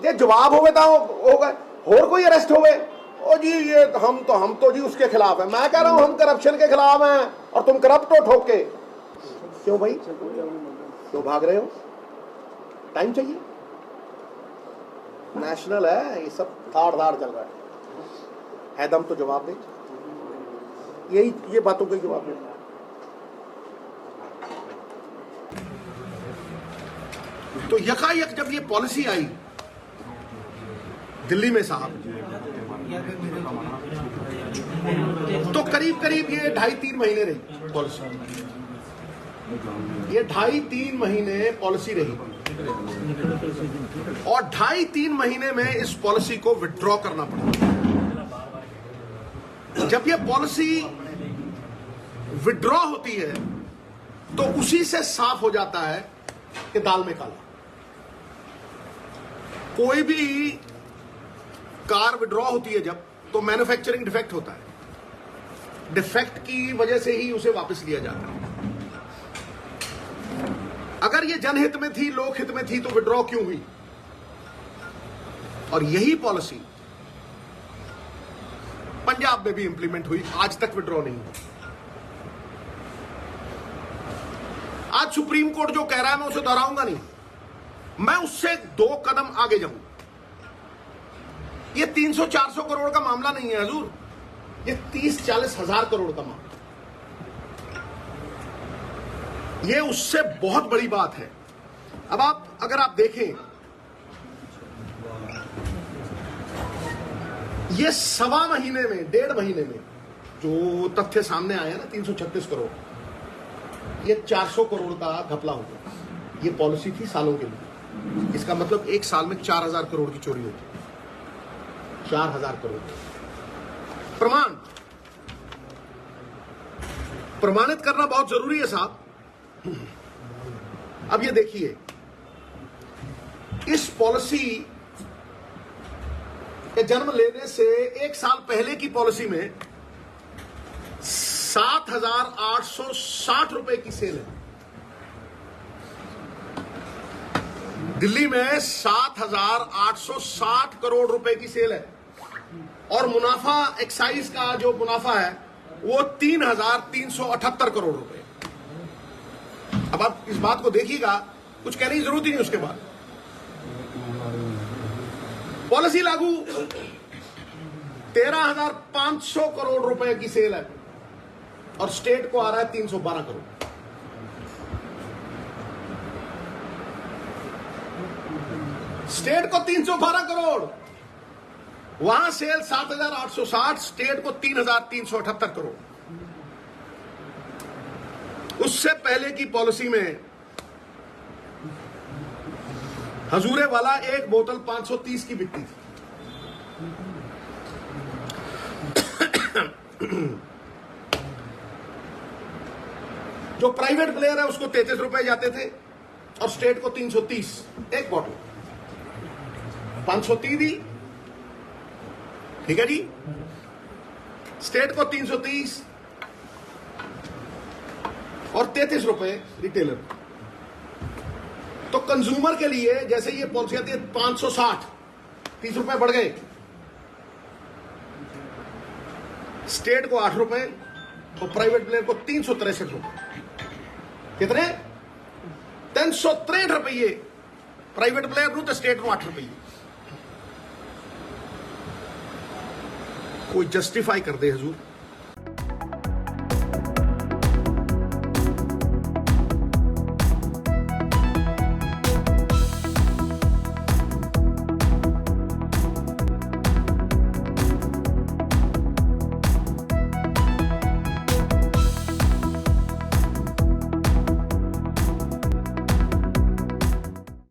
जे जवाब होवे तो हो गए, और कोई अरेस्ट होवे ओ जी ये हम तो जी उसके खिलाफ है। मैं कह रहा हूं हम करप्शन के खिलाफ हैं और तुम करप्ट हो ठोक के। क्यों भाई, क्यों भाग रहे हो? टाइम चाहिए, नेशनल है, ये सब धाड़ धाड़ चल रहा है दम तो जवाब दे, यही ये बातों का जवाब दे। तो यकायक जब ये पॉलिसी आई दिल्ली में साहब, तो करीब करीब ये 2.5-3 महीने रही पॉलिसी, ये 2.5-3 महीने पॉलिसी रही, और 2.5-3 महीने में इस पॉलिसी को विथड्रॉ करना पड़ा। जब ये पॉलिसी विथड्रॉ होती है तो उसी से साफ हो जाता है कि दाल में काला। कोई भी कार विड्रॉ होती है जब, तो मैन्युफैक्चरिंग डिफेक्ट होता है, डिफेक्ट की वजह से ही उसे वापस लिया जाता है। अगर ये जनहित में थी, लोकहित में थी, तो विड्रॉ क्यों हुई? और यही पॉलिसी पंजाब में भी इंप्लीमेंट हुई, आज तक विड्रॉ नहीं हुई। आज सुप्रीम कोर्ट जो कह रहा है मैं उसे दोहराऊंगा नहीं, मैं उससे 2 कदम आगे जाऊंगा। ये 300-400 करोड़ का मामला नहीं है हजूर, ये 30-40 हजार करोड़ का मामला, ये उससे बहुत बड़ी बात है। अब अगर आप देखें, ये 1.25 महीने में, 1.5 महीने में जो तथ्य सामने आए हैं ना, 336 करोड़, ये 400 करोड़ का घपला हो गया। ये पॉलिसी थी सालों के लिए, इसका मतलब 1 साल में 4000 करोड़ की चोरी होती, 4000 करोड़। प्रमाणित करना बहुत जरूरी है साहब। अब ये देखिए, इस पॉलिसी के जन्म लेने से 1 साल पहले की पॉलिसी में 7,860 रुपए की सेल है। दिल्ली में 7,860 करोड़ रुपए की सेल है, और मुनाफा, एक्साइज का जो मुनाफा है वो 3,378 करोड़ रुपए। अब आप इस बात को देखिएगा, कुछ कहने की जरूरत ही नहीं। उसके बाद पॉलिसी लागू, 13,500 करोड़ रुपए की सेल है, और स्टेट को आ रहा है 312 करोड़। स्टेट को 312 करोड़, वहां सेल 7,860, स्टेट को 3,378 करोड़। उससे पहले की पॉलिसी में हजूरे वाला एक बोतल 530 की बिकती थी। जो प्राइवेट प्लेयर है उसको 33 रुपए जाते थे, और स्टेट को 330 एक बॉटल, 530 दी, ठीक है जी। स्टेट को 330 और 33 रुपए रिटेलर। तो कंज्यूमर के लिए जैसे ये पॉलिसी आती है 560, 30 रुपए बढ़ गए, स्टेट को 8 रुपए और प्राइवेट प्लेयर को 363 रुपए। कितने? 363 रुपये प्राइवेट प्लेयर को, तो स्टेट को 8 रुपये। कोई जस्टिफाई कर दे हजूर।